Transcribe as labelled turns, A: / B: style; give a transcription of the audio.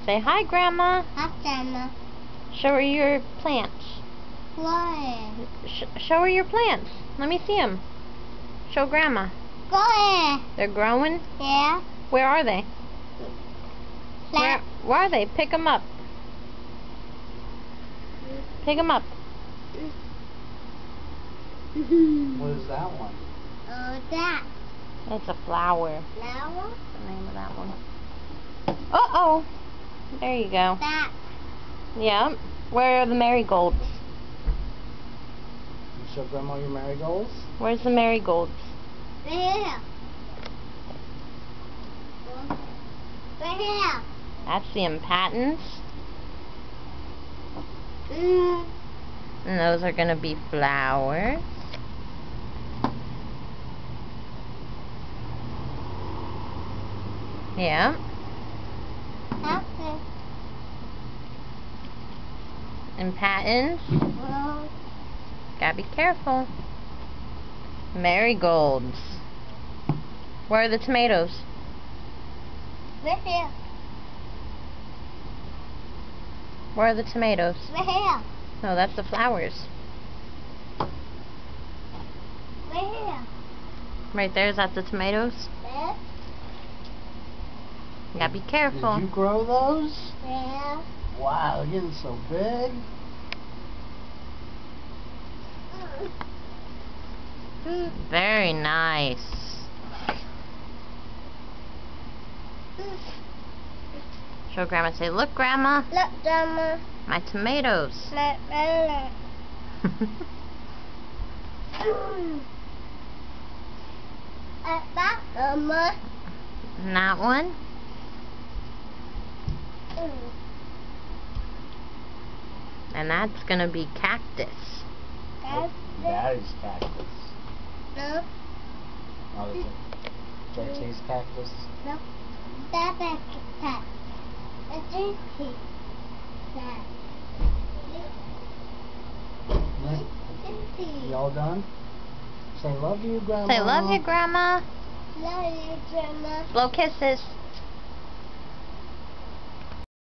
A: Say hi, Grandma.
B: Hi, Grandma.
A: Show her your plants.
B: What?
A: Show her your plants. Let me see them. Show Grandma.
B: Go ahead.
A: They're growing?
B: Yeah.
A: Where are they? Where are they? Pick them up. Pick them up.
C: What is that one?
B: Oh, that.
A: It's a flower.
B: Flower?
A: The name of that one. Uh-oh. There you go.
B: That.
A: Yeah. Where are the marigolds?
C: You show Grandma your marigolds?
A: Where's the marigolds?
B: Right here. Right here.
A: That's the impatens. And those are going to be flowers. Yeah.
B: Okay.
A: Impatens.
B: Well,
A: Gotta be careful. Marigolds. Where are the tomatoes?
B: right here.
A: Where are the tomatoes?
B: Right here.
A: No, that's the flowers.
B: Right here.
A: Right there, is that the tomatoes?
B: There.
A: You gotta be careful.
C: Did you grow those?
B: There.
C: Wow, they're getting so big.
A: Very nice. Show Grandma. Say, look, Grandma,
B: Look, Grandma.
A: my tomatoes.
B: Look. That, Grandma.
A: And that one. And that's gonna be cactus.
B: That's
C: Daddy's cactus.
B: no.
C: Oh, is it JT's cactus?
B: No. That's a cat. It's a cat. That.
C: You all done? Say love you, Grandma.
A: Say, love you, Grandma.
B: Love you, Grandma.
A: Blow kisses.